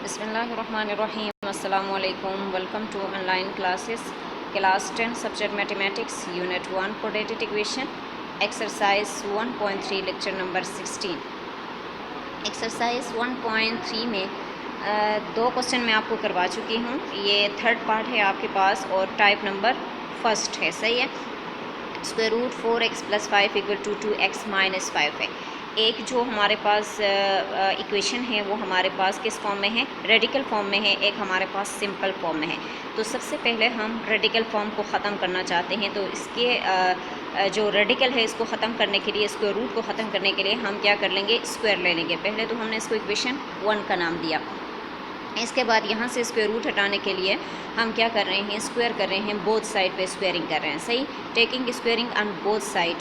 बिस्मिल्लाहिर्रहमानिर्रहीम। अस्सलामु अलैकुम। Welcome to online classes class 10 subject mathematics unit 1 coordinated equation exercise 1.3 lecture number 16। Exercise 1.3 में दो क्वेश्चन मैं आपको करवा चुकी हूँ। ये थर्ड पार्ट है आपके पास और टाइप नंबर फर्स्ट है, सही है। स्क्वायर रूट 4x + 5 = 2x - 5 है। एक जो हमारे पास इक्वेशन है वो हमारे पास किस फॉर्म में है, रेडिकल फॉर्म में है, एक हमारे पास सिंपल फॉर्म में है। तो सबसे पहले हम रेडिकल फॉर्म को ख़त्म करना चाहते हैं, तो इसके जो रेडिकल है इसको ख़त्म करने के लिए, स्क्वायर रूट को ख़त्म करने के लिए हम क्या कर लेंगे, स्क्वायर ले लेंगे। पहले तो हमने इसको इक्वेशन 1 का नाम दिया। इसके बाद यहाँ से स्क्वायर रूट हटाने के लिए हम क्या कर रहे हैं, स्क्वायर कर रहे हैं, बोथ साइड पे स्क्वायरिंग कर रहे हैं, सही। Taking squaring on both side.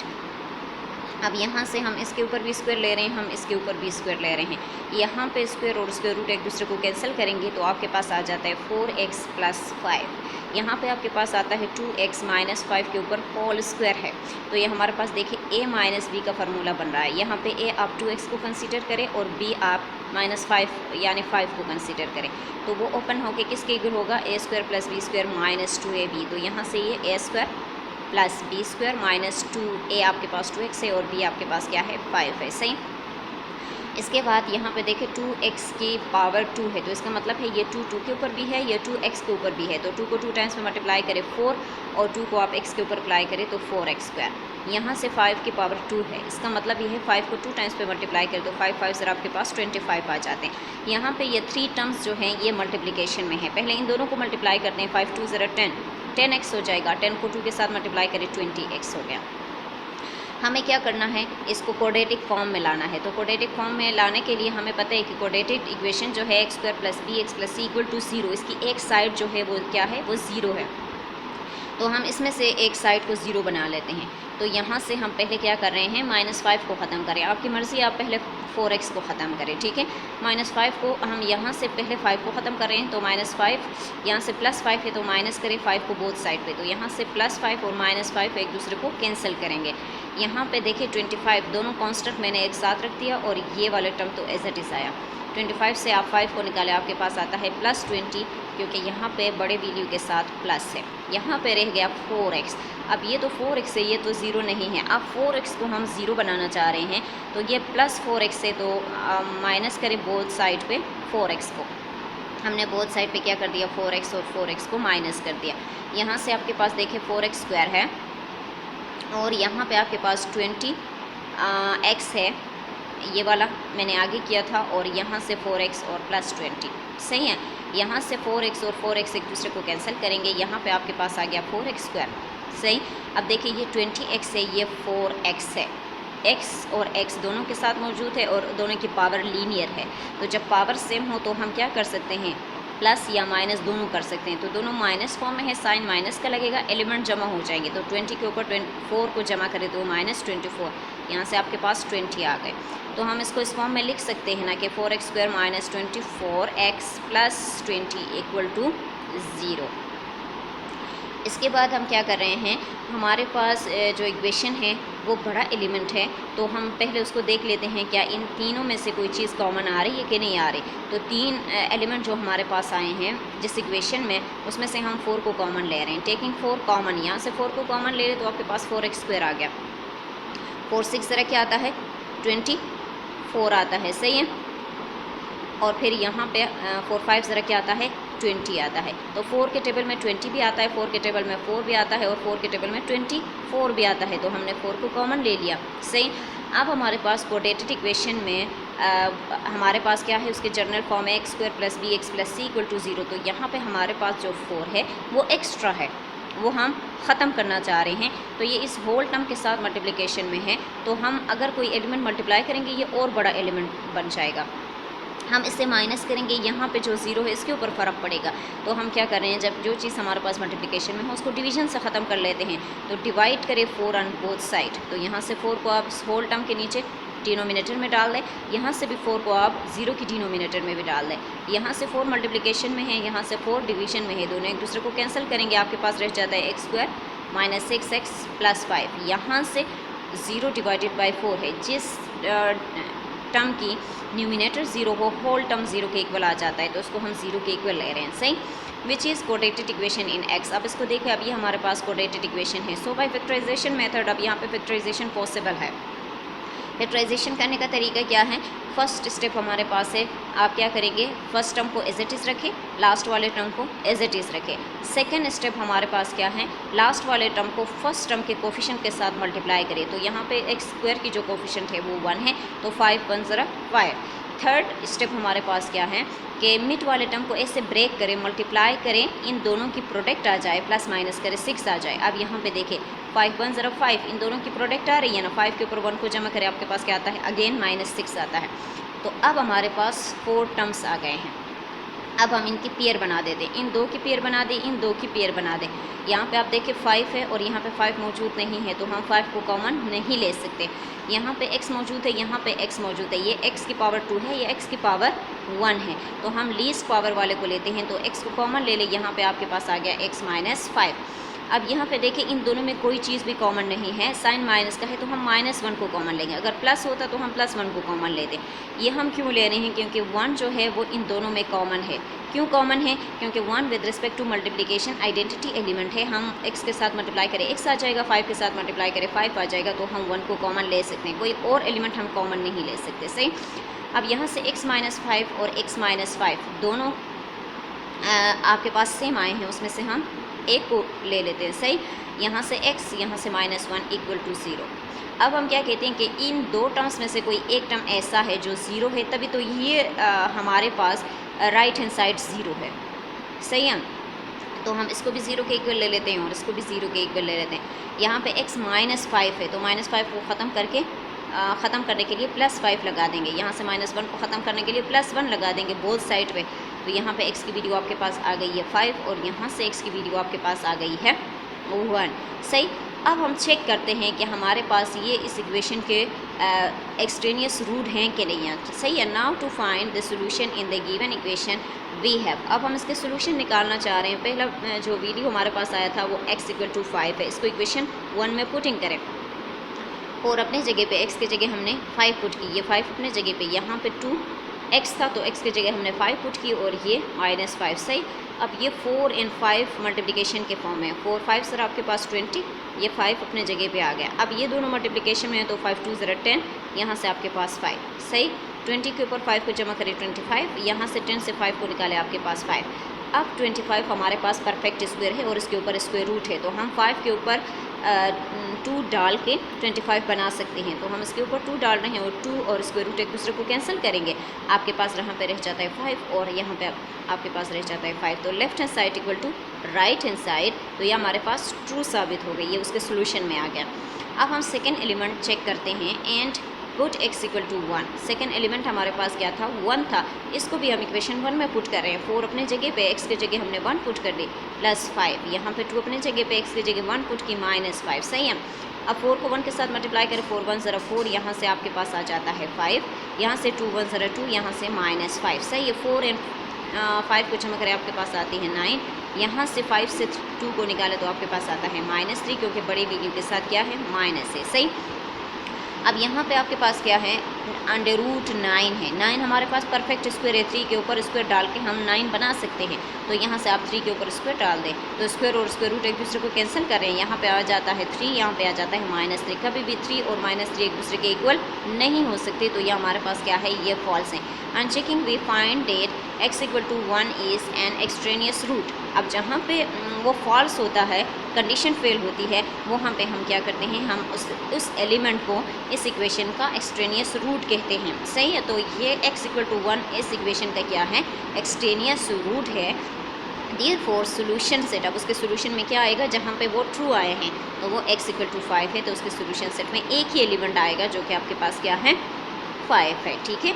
अब यहाँ से हम इसके ऊपर भी स्क्वायर ले रहे हैं, हम इसके ऊपर भी स्क्वायर ले रहे हैं। यहाँ पे स्क्वायर और स्क्वायर रूट एक दूसरे को कैंसिल करेंगे तो आपके पास आ जाता है 4x + 5। यहाँ पे आपके पास आता है 2x - 5 के ऊपर होल स्क्वायर है। तो ये हमारे पास देखिए a - b का फार्मूला बन रहा है। यहाँ पे a आप 2x को कंसीडर करें और b आप -5 यानी 5 को कंसीडर करें, तो वो ओपन होके किसके इक्वल होगा, a² + b² - 2ab। तो यहाँ से ये a² + b² - 2a आपके पास 2x है और b आपके पास क्या है, 5 है, सही। इसके बाद यहाँ पे देखें 2x की पावर 2 है, तो इसका मतलब है ये 2 के ऊपर भी है, ये 2x के ऊपर भी है। तो 2 को 2 टाइम्स में मल्टीप्लाई करें 4 और 2 को आप x के ऊपर अप्लाई करें तो 4x²। यहाँ से 5 की पावर 2 है, इसका मतलब ये है 5 को 2 टाइम्स पे मल्टीप्लाई करें तो 5 5 से आपके पास 25 आ जाते हैं। यहाँ पे ये 3 टर्म्स जो हैं ये मल्टीप्लिकेशन में है। पहले इन दोनों को मल्टीप्लाई करते हैं, 5 2 = 10, 10x हो जाएगा। 10 को 2 के साथ मल्टीप्लाई करें 20x हो गया। हमें क्या करना है, इसको क्वाड्रेटिक फॉर्म में लाना है। तो क्वाड्रेटिक फॉर्म में लाने के लिए हमें पता है कि क्वाड्रेटिक इक्वेशन जो है x² + bx + c = 0, इसकी एक साइड जो है वो क्या है, वो 0 है। तो हम इसमें से एक साइड को 0 बना लेते हैं। तो यहाँ से हम पहले क्या कर रहे हैं, -5 को ख़त्म करें। आपकी मर्ज़ी, आप पहले 4x को ख़त्म करें, ठीक है। -5 को हम यहाँ से पहले 5 को ख़त्म कर रहे हैं, तो -5 यहाँ से +5 है तो माइनस करें 5 को बोथ साइड पे। तो यहाँ से +5 और -5 एक दूसरे को कैंसिल करेंगे। यहाँ पे देखिए 25 दोनों कांस्टेंट मैंने एक साथ रख दिया और ये वाले टर्म तो एज इट इज़ आया। 25 से आप 5 को निकालें, आपके पास आता है +20, क्योंकि यहाँ पे बड़े वैल्यू के साथ प्लस है। यहाँ पे रह गया 4x। अब ये तो 4x है, ये तो 0 नहीं है। अब 4x को हम 0 बनाना चाह रहे हैं, तो ये +4x है, तो माइनस करें बोथ साइड पे 4x को। हमने बोथ साइड पे क्या कर दिया, 4x और 4x को माइनस कर दिया। यहाँ से आपके पास देखिए 4x² है और यहाँ पे आपके पास 20x है, ये वाला मैंने आगे किया था, और यहाँ से 4x और +20, सही है। यहाँ से 4x और 4x एक दूसरे को कैंसिल करेंगे, यहाँ पे आपके पास आ गया 4x², सही। अब देखिए ये 20x है, ये 4x है। x और x दोनों के साथ मौजूद है और दोनों की पावर लीनियर है। तो जब पावर सेम हो तो हम क्या कर सकते हैं, प्लस या माइनस दोनों कर सकते हैं। तो दोनों माइनस फॉर्म में है, साइन माइनस का लगेगा, एलिमेंट जमा हो जाएंगे। तो 20 के ऊपर 4 को जमा करें तो -24, यहाँ से आपके पास 20 आ गए। तो हम इसको इस फॉर्म में लिख सकते हैं ना कि 4x² - 24x + 20 = 0। इसके बाद हम क्या कर रहे हैं, हमारे पास जो इक्वेशन है वो बड़ा एलिमेंट है, तो हम पहले उसको देख लेते हैं क्या इन तीनों में से कोई चीज़ कॉमन आ रही है कि नहीं आ रही। तो 3 एलिमेंट जो हमारे पास आए हैं जिस इक्वेशन में, उसमें से हम 4 को कॉमन ले रहे हैं। टेकिंग 4 कॉमन, यहाँ से 4 को कॉमन ले रहे तो आपके पास 4x² आ गया। 4 6 ज़रा क्या आता है, 24 आता है, सही है। और फिर यहाँ पे 4 5 ज़रा क्या आता है, 20 आता है। तो 4 के टेबल में 20 भी आता है, 4 के टेबल में 4 भी आता है और 4 के टेबल में 24 भी आता है। तो हमने 4 को कॉमन ले लिया, सही। अब हमारे पास क्वाड्रेटिक इक्वेशन में हमारे पास क्या है, उसके जनरल फॉर्म है x² + bx + c = 0। तो यहाँ पे हमारे पास जो 4 है वो एक्स्ट्रा है, वो हम ख़त्म करना चाह रहे हैं। तो ये इस होल टर्म के साथ मल्टीप्लिकेशन में है, तो हम अगर कोई एलिमेंट मल्टीप्लाई करेंगे ये और बड़ा एलिमेंट बन जाएगा। हम इससे माइनस करेंगे, यहाँ पे जो 0 है इसके ऊपर फ़र्क पड़ेगा। तो हम क्या कर रहे हैं, जब जो चीज़ हमारे पास मल्टीप्लिकेशन में हो उसको डिवीजन से ख़त्म कर लेते हैं। तो डिवाइड करें 4 ऑन बोथ साइड। तो यहाँ से 4 को आप होल टर्म के नीचे डिनोमिनेटर में डाल दें, यहाँ से भी 4 को आप 0 की डिनोमिनेटर में भी डाल दें। यहाँ से 4 मल्टीप्लिकेशन में है, यहाँ से 4 डिवीजन में है, दोनों एक दूसरे को कैंसिल करेंगे, आपके पास रह जाता है x² - 6x + 5। यहाँ से 0 / 4 है, जिस टर्म की न्यूमिनेटर 0 हो, होल टर्म 0 के इक्वल आ जाता है, तो उसको हम 0 के इक्वल ले रहे हैं, सही। Which is quadratic equation in x. अब इसको देखें, अभी हमारे पास कोड्रेटिक इक्वेशन है। सो बाय फैक्टराइजेशन मेथड, अब यहाँ पे फैक्टराइजेशन पॉसिबल है। फैक्टराइजेशन करने का तरीका क्या है? फर्स्ट स्टेप हमारे पास है, आप क्या करेंगे, फर्स्ट टर्म को एज इट इज़ रखें, लास्ट वाले टर्म को एज इट इज़ रखें। सेकंड स्टेप हमारे पास क्या है, लास्ट वाले टर्म को फर्स्ट टर्म के कोफिशिएंट के साथ मल्टीप्लाई करें। तो यहाँ पे एक्स स्क्वायर की जो कोफिशिएंट है वो 1 है, तो 5 1 ज़रा 5। थर्ड स्टेप हमारे पास क्या है कि मिड वाले टर्म को ऐसे ब्रेक करें, मल्टीप्लाई करें, इन दोनों की प्रोडक्ट आ जाए, प्लस माइनस करें, 6 आ जाए। अब यहाँ पे देखें 5 1 ज़रा 5, इन दोनों की प्रोडक्ट आ रही है ना, 5 के ऊपर 1 को जमा करें, आपके पास क्या आता है, अगेन -6 आता है। तो अब हमारे पास 4 टर्म्स आ गए हैं। अब हम इनकी पेयर बना देते हैं, इन 2 की पेयर बना दें, इन 2 की पेयर बना दें। यहाँ पे आप देखिए 5 है और यहाँ पे 5 मौजूद नहीं है, तो हम 5 को कॉमन नहीं ले सकते। यहाँ पे x मौजूद है, यहाँ पे x मौजूद है, ये x की पावर 2 है, ये x की पावर 1 है, तो हम लीस्ट पावर वाले को लेते हैं, तो x को कॉमन ले लें। यहाँ पे आपके पास आ गया x - 5। अब यहाँ पे देखिए इन दोनों में कोई चीज़ भी कॉमन नहीं है, साइन माइनस का है तो हम -1 को कॉमन लेंगे, अगर प्लस होता तो हम +1 को कॉमन लेते। ये हम क्यों ले रहे हैं, क्योंकि 1 जो है वो इन दोनों में कॉमन है। क्यों कॉमन है, क्योंकि 1 with respect to multiplication identity element है। हम x के साथ मल्टीप्लाई करें x आ जाएगा, 5 के साथ मल्टीप्लाई करें 5 आ जाएगा, तो हम 1 को कॉमन ले सकते हैं, कोई और एलिमेंट हम कॉमन नहीं ले सकते, सही। अब यहाँ से x - 5 और x - 5 दोनों आपके पास सेम आए हैं, उसमें से हम एक को ले लेते हैं, सही। यहाँ से x, यहाँ से -1 = 0। अब हम क्या कहते हैं कि इन 2 टर्म्स में से कोई एक टर्म ऐसा है जो 0 है, तभी तो ये हमारे पास राइट हैंड साइड 0 है, सही है। तो हम इसको भी 0 के इक्वल ले लेते हैं और इसको भी 0 के इक्वल ले लेते हैं। यहाँ पे x - 5 है, तो -5 को ख़त्म करके ख़त्म करने के लिए +5 लगा देंगे, यहाँ से -1 को ख़त्म करने के लिए +1 लगा देंगे बोथ साइड पे। तो यहाँ पे x की वैल्यू आपके पास आ गई है 5 और यहाँ से x की वैल्यू आपके पास आ गई है 1, सही। अब हम चेक करते हैं कि हमारे पास ये इस इक्वेशन के एक्सट्रेनियस रूट हैं कि नहीं है, सही है। Now to find the solution in the given equation we have. अब हम इसके सोल्यूशन निकालना चाह रहे हैं। पहला जो वीडियो हमारे पास आया था वो x = 5 है, इसको इक्वेशन 1 में पुटिंग करें और अपने जगह पे x की जगह हमने 5 पुट की, ये 5 अपने जगह पे, यहाँ पे 2x था तो x की जगह हमने 5 पुट की और ये -5, सही। अब ये 4 और 5 मल्टीप्लिकेशन के फॉर्म में, 4 5 सर आपके पास 20, ये 5 अपने जगह पे आ गया। अब ये दोनों मल्टीप्लिकेशन में है तो 5 2 ज़रा 10, यहाँ से आपके पास 5, सही। 20 के ऊपर 5 को जमा करें 25, यहाँ से 10 से 5 को निकाले आपके पास 5। अब 25 हमारे पास परफेक्ट स्क्वायर है और इसके ऊपर स्क्वायर रूट है, तो हम 5 के ऊपर 2 डाल के 25 बना सकते हैं। तो हम इसके ऊपर 2 डाल रहे हैं और 2 और स्क्वायर रूट एक दूसरे को कैंसिल करेंगे, आपके पास यहाँ पे रह जाता है 5 और यहाँ पे आपके पास रह जाता है 5। तो left hand side equal to right hand side, तो ये हमारे पास ट्रू साबित हो गई, ये उसके सोल्यूशन में आ गया। अब हम सेकेंड एलिमेंट चेक करते हैं and put x = 1। Second element हमारे पास क्या था, 1 था, इसको भी हम इक्वेशन 1 में पुट कर रहे हैं। 4 अपने जगह पे, x की जगह हमने 1 पुट कर दी, +5, यहाँ पे 2 अपने जगह पे, x की जगह 1 पुट की, -5, सही है। अब 4 को 1 के साथ मल्टीप्लाई करें, 4 1 ज़रा 4, यहाँ से आपके पास आ जाता है 5, यहाँ से 2 1 ज़रा 2, यहाँ से -5, सही है। 4 और 5 को जमा करें आपके पास आती है 9, यहाँ से 5 से 2 को निकाले तो आपके पास आता है -3, क्योंकि बड़ी वैल्यू के साथ क्या है, माइनस है, सही। अब यहाँ पे आपके पास क्या है, √9 है। 9 हमारे पास परफेक्ट स्क्वायर है, 3 के ऊपर स्क्वायर डाल के हम 9 बना सकते हैं। तो यहाँ से आप 3 के ऊपर स्क्वायर डाल दें, तो स्क्वायर और स्क्वायर रूट एक दूसरे को कैंसिल कर रहे हैं, यहाँ पे आ जाता है 3, यहाँ पे आ जाता है -3। कभी भी 3 और -3 एक दूसरे के इक्वल नहीं हो सकते, तो ये हमारे पास क्या है, ये फॉल्स है। And checking we find that x = 1 is an extraneous root. अब जहाँ पे वो फॉल्स होता है, कंडीशन फेल होती है, वहाँ पे हम क्या करते हैं, हम उस एलिमेंट को इस इक्वेशन का एक्सट्रेनियस रूट कहते हैं, सही है। तो ये x = 1 इस इक्वेशन का क्या है, एक्सट्रेनियस रूट है। देयरफॉर सोल्यूशन सेट, अब उसके सोल्यूशन में क्या आएगा, जहाँ पे वो ट्रू आए हैं तो वो x = 5 है, तो उसके सोल्यूशन सेट में एक ही एलिमेंट आएगा जो कि आपके पास क्या है, 5 है, ठीक है।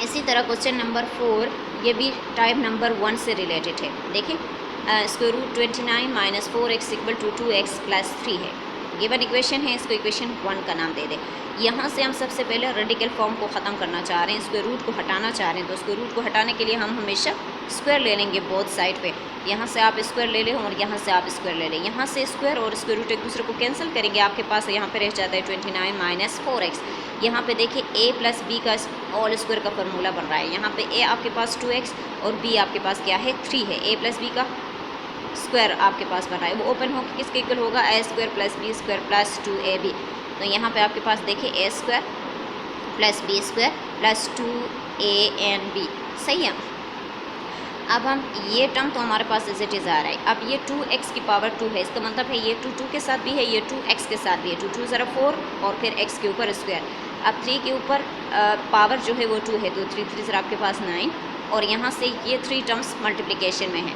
इसी तरह क्वेश्चन नंबर 4, ये भी टाइप नंबर 1 से रिलेटेड है। देखिए √29 - 4x = 2x + 3 है। गिवन इक्वेशन है, इसको इक्वेशन 1 का नाम दे दें। यहाँ से हम सबसे पहले रेडिकल फॉर्म को ख़त्म करना चाह रहे हैं, स्क्वायर रूट को हटाना चाह रहे हैं, तो स्क्वायर रूट को हटाने के लिए हम हमेशा स्क्वायर ले लेंगे बोथ साइड पे। यहाँ से आप स्क्वायर ले लें और यहाँ से आप स्क्वायर ले लें। यहाँ से स्क्वायर और स्क्वायर रूट एक दूसरे को कैंसिल करेंगे, आपके पास यहाँ पे रह जाता है 29 माइनस 4x। यहाँ पे देखिए a प्लस बी का ऑल स्क्वायर का फॉर्मूला बन रहा है। यहाँ पे a आपके पास 2x और b आपके पास क्या है 3 है। a प्लस बी का स्क्वायर आपके पास बन रहा है, वो ओपन होकर किसके इक्वल होगा, a square plus b square plus 2ab। तो यहाँ पे आपके पास देखिए a square plus b square plus 2ab, सही है। अब हम ये टर्म तो हमारे पास एज इट इज़ आ रहा है। अब ये 2x की पावर 2 है, इसका मतलब है ये 2 के साथ भी है, ये 2x के साथ भी है। 2 ज़रा 4 और फिर x के ऊपर स्क्वायर। अब 3 के ऊपर पावर जो है वो 2 है, तो 3 ज़रा आपके पास 9 और यहाँ से ये 3 टर्म्स मल्टीप्लिकेशन में है।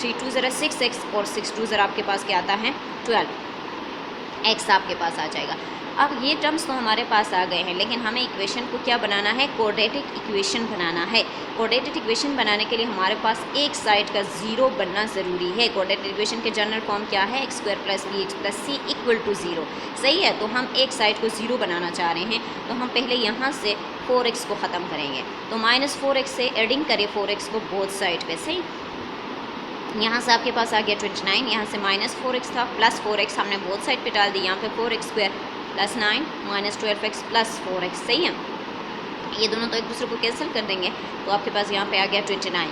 3 ज़रा 6x और 6 ज़रा आपके पास क्या आता है 12x आपके पास आ जाएगा। अब ये टर्म्स तो हमारे पास आ गए हैं, लेकिन हमें इक्वेशन को क्या बनाना है, कोऑर्डिनेट इक्वेशन बनाना है। कोऑर्डिनेट इक्वेशन बनाने के लिए हमारे पास एक साइड का ज़ीरो बनना ज़रूरी है। कोऑर्डिनेट इक्वेशन के जनरल फॉर्म क्या है, x square plus b x plus c equal to 0, सही है। तो हम एक साइड को ज़ीरो बनाना चाह रहे हैं, तो हम पहले यहाँ से 4x को ख़त्म करेंगे। तो माइनस 4x से एडिंग करें 4x को बोथ साइड पे, सही। यहाँ से आपके पास आ गया 29, यहाँ से माइनस 4x था प्लस 4x हमने बोथ साइड पे डाल दी। यहाँ पे 4x square plus 9 minus 12x plus 4x, सही है। ये दोनों तो एक दूसरे को कैंसिल कर देंगे, तो आपके पास यहाँ पे आ गया 29।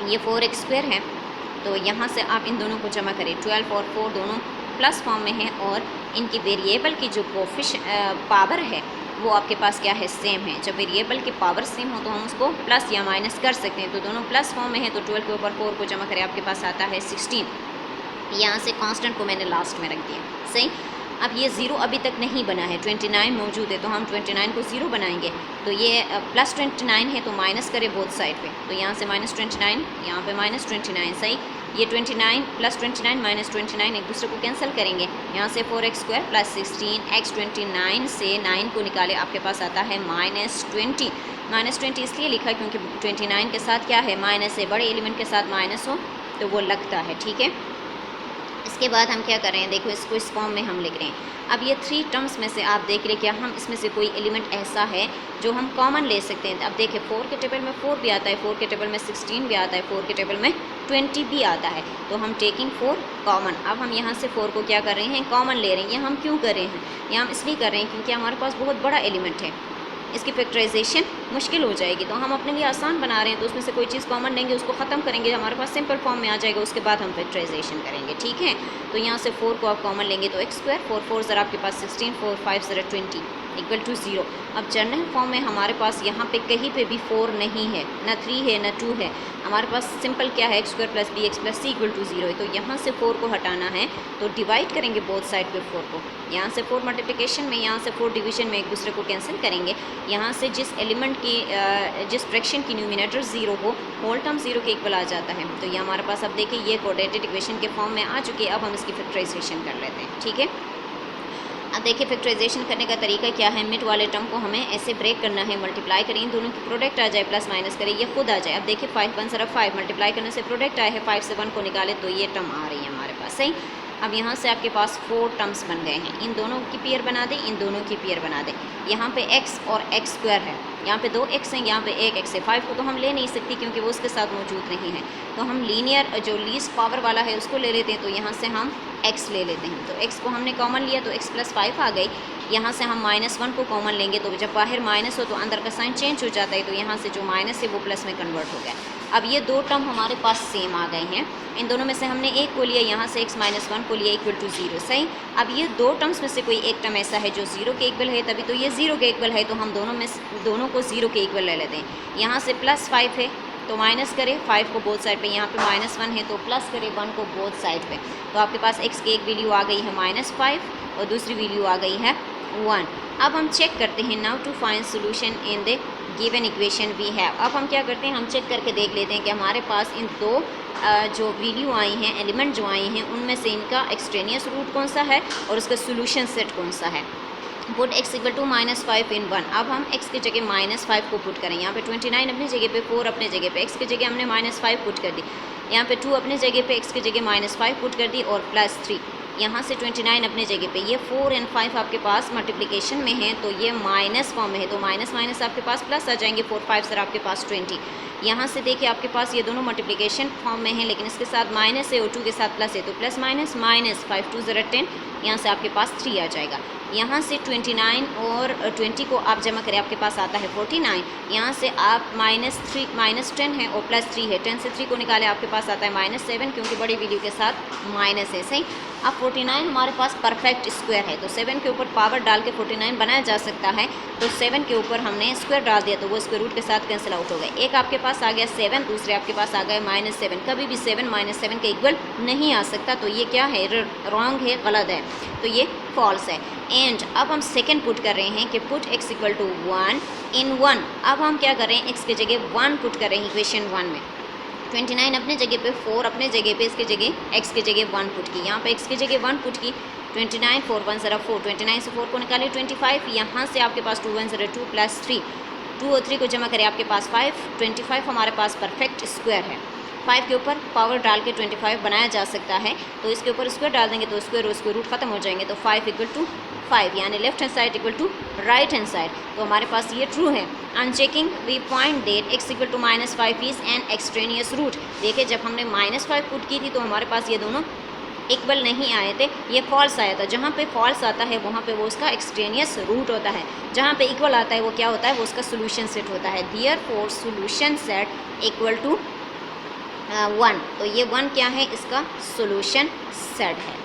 ये 4x स्क्वायर है, तो यहाँ से आप इन दोनों को जमा करें। 12 और 4 दोनों प्लस फॉर्म में हैं और इनकी वेरिएबल की जो पावर है वो आपके पास क्या है, सेम है। जब वेरिएबल की पावर सेम हो तो हम उसको प्लस या माइनस कर सकते हैं। तो दोनों प्लस फॉर्म में है, तो 12 के ऊपर 4 को जमा करें, आपके पास आता है 16। यहाँ से कांस्टेंट को मैंने लास्ट में रख दिया, सही। अब ये 0 अभी तक नहीं बना है, 29 मौजूद है, तो हम 29 को 0 बनाएंगे। तो ये प्लस 29 है, तो माइनस करें बोथ साइड पे। तो यहाँ से माइनस 29, यहाँ पे माइनस 29, सही। ये 29 प्लस 29 माइनस 29 एक दूसरे को कैंसिल करेंगे। यहाँ से 4x स्क्वायर प्लस 16x, 29 से 9 को निकाले, आपके पास आता है माइनस 20। माइनस 20 इसलिए लिखा क्योंकि 29 के साथ क्या है, माइनस है। बड़े एलिमेंट के साथ माइनस हो तो वो लगता है, ठीक है। इसके बाद हम क्या कर रहे हैं, देखो इसको इस फॉर्म में हम लिख रहे हैं। अब ये 3 टर्म्स में से आप देख रहे हैं क्या हम इसमें से कोई एलिमेंट ऐसा है जो हम कॉमन ले सकते हैं। अब देखिए 4 के टेबल में 4 भी आता है, 4 के टेबल में 16 भी आता है, 4 के टेबल में 20 भी आता है। तो हम टेकिंग 4 कॉमन। अब हम यहाँ से 4 को क्या कर रहे हैं, कॉमन ले रहे हैं। ये हम क्यों कर रहे हैं, ये हम इसलिए कर रहे हैं क्योंकि हमारे पास बहुत बड़ा एलिमेंट है, इसकी फैक्टराइजेशन मुश्किल हो जाएगी। तो हम अपने लिए आसान बना रहे हैं, तो उसमें से कोई चीज़ कॉमन लेंगे, उसको ख़त्म करेंगे, हमारे पास सिंपल फॉर्म में आ जाएगा, उसके बाद हम फैक्टराइजेशन करेंगे, ठीक है। तो यहाँ से 4 को आप कॉमन लेंगे तो x स्क्वायर, 4 4 ज़रा आपके पास 16, 4 5 ज़रा 20 इक्वल टू 0। अब जनरल फॉर्म में हमारे पास यहाँ पे कहीं पे भी 4 नहीं है, ना 3 है ना 2 है, हमारे पास सिंपल क्या है, x square plus b x plus c equal to 0 है। तो यहाँ से 4 को हटाना है, तो डिवाइड करेंगे बोथ साइड पे 4 को। यहाँ से 4 मल्टीप्लिकेशन में, यहाँ से 4 डिवीजन में, एक दूसरे को कैंसिल करेंगे। यहाँ से जिस एलिमेंट की जिस फ्रैक्शन की न्यूमिनेटर 0 हो, होल टर्म 0 के इक्वल आ जाता है। तो ये हमारे पास अब देखिए ये कोऑर्डिनेट इक्वेशन के फॉर्म में आ चुकी है। अब हम इसकी फैक्टराइजेशन कर लेते हैं, ठीक है। अब देखिए फैक्टराइजेशन करने का तरीका क्या है, मिड वाले टर्म को हमें ऐसे ब्रेक करना है, मल्टीप्लाई करें, इन दोनों की प्रोडक्ट आ जाए, प्लस माइनस करें, ये खुद आ जाए। अब देखिए 5 1 ज़रा 5 मल्टीप्लाई करने से प्रोडक्ट आए हैं, 5 से 1 को निकाले तो ये टर्म आ रही है हमारे पास, सही। अब यहाँ से आपके पास 4 टर्म्स बन गए हैं, इन दोनों की पेयर बना दें, इन दोनों की पेयर बना दें। यहाँ पे x और x स्क्वायर है, यहाँ पे 2x हैं, यहाँ पे 1x है। 5 को तो हम ले नहीं सकती क्योंकि वो उसके साथ मौजूद नहीं है, तो हम लीनियर जो लीस्ट पावर वाला है उसको ले लेते हैं। तो यहाँ से हम x ले लेते हैं, तो x को हमने कॉमन लिया तो x प्लस 5 आ गई। यहाँ से हम -1 को कॉमन लेंगे, तो जब बाहर माइनस हो तो अंदर का साइन चेंज हो जाता है, तो यहाँ से जो माइनस है वो प्लस में कन्वर्ट हो गया। अब ये 2 टर्म हमारे पास सेम आ गए हैं, इन दोनों में से हमने एक को लिया, यहाँ से x -1 को लिया इक्वल टू 0, सही। अब ये 2 टर्म्स में से कोई एक टर्म ऐसा है जो 0 के इक्वल है, तभी तो ये 0 के इक्वल है, तो हम दोनों को 0 के इक्वल ले लेते हैं। यहाँ से +5 है तो माइनस करें 5 को बोथ साइड पे, यहाँ पे -1 है तो प्लस करें 1 को बोथ साइड पे। तो आपके पास x की एक वैल्यू आ गई है -5 और दूसरी वैल्यू आ गई है 1। अब हम चेक करते हैं, now to find solution in the given equation we have. अब हम क्या करते हैं, हम चेक करके देख लेते हैं कि हमारे पास इन 2 जो वैल्यू आई हैं, एलिमेंट जो आई हैं, उनमें से इनका एक्सट्रेनियस रूट कौन सा है और उसका सोल्यूशन सेट कौन सा है। पुट x इक्वल टू -5 इन 1। अब हम x की जगह -5 को पुट करें, यहाँ पे 29 अपनी जगह पे, 4 अपने जगह पे, x की जगह हमने -5 पुट कर दी, यहाँ पे 2 अपनी जगह पे, x की जगह -5 पुट कर दी और +3। यहाँ से 29 अपने जगह पे, ये 4 और 5 आपके पास मल्टीप्लिकेशन में है तो ये माइनस फॉर्म में है, तो माइनस माइनस आपके पास प्लस आ जाएंगे, 4 5 सर आपके पास 20। यहाँ से देखिए आपके पास ये दोनों मल्टीप्लिकेशन फॉर्म में है, लेकिन इसके साथ माइनस है और 2 के साथ प्लस है, तो प्लस माइनस माइनस 5 2 ज़रा 10, यहाँ से आपके पास 3 आ जाएगा। यहाँ से 29 और 20 को आप जमा करें, आपके पास आता है 49। यहाँ से आप -10 है और +3 है, 10 से 3 को निकाले आपके पास आता है -7, क्योंकि बड़ी वैल्यू के साथ माइनस है, सही। अब 49 हमारे पास परफेक्ट स्क्वायर है, तो 7 के ऊपर पावर डाल के 49 बनाया जा सकता है, तो 7 के ऊपर हमने स्क्वायर डाल दिया तो वो स्क्वायर रूट के साथ कैंसिल आउट हो गए। एक आपके पास आ गया 7, दूसरे आपके पास आ गए -7। कभी भी 7 -7 के इक्वल नहीं आ सकता, तो ये क्या है, रॉन्ग है, गलत है, तो ये फॉल्स है। एंड अब हम सेकंड पुट कर रहे हैं कि पुट x इक्वल टू 1 इन 1। अब हम क्या कर रहे हैं, x की जगह 1 पुट कर रहे हैं इक्वेशन 1 में। 29 अपने जगह पे, 4 अपने जगह पे, इसके जगह x की जगह 1 पुट की, यहाँ पे x की जगह 1 पुट की। 29 4 1 ज़रा 4, 29 से 4 को निकाले 25, यहाँ से आपके पास 2 1 ज़रा 2 प्लस 3, 2 और 3 को जमा करें आपके पास 5, 25 हमारे पास परफेक्ट स्क्वायर है। 5 के ऊपर पावर डाल के 25 बनाया जा सकता है, तो इसके ऊपर स्क्वायर डाल देंगे तो स्क्वायर और स्क्वायर रूट खत्म हो जाएंगे, तो 5 इक्वल टू 5, यानी left hand side equal to right hand side, तो हमारे पास ये ट्रू है। On checking we point that x equal to -5 is an extraneous root. देखिए जब हमने -5 पुट की थी तो हमारे पास ये दोनों इक्वल नहीं आए थे, ये फॉल्स आया था। जहाँ पे फॉल्स आता है वहाँ पे वो उसका एक्सट्रेनियस रूट होता है, जहाँ पे इक्वल आता है वो क्या होता है, वो उसका सोल्यूशन सेट होता है। Therefore solution set equal to 1, तो ये 1 क्या है, इसका सोल्यूशन सेट है।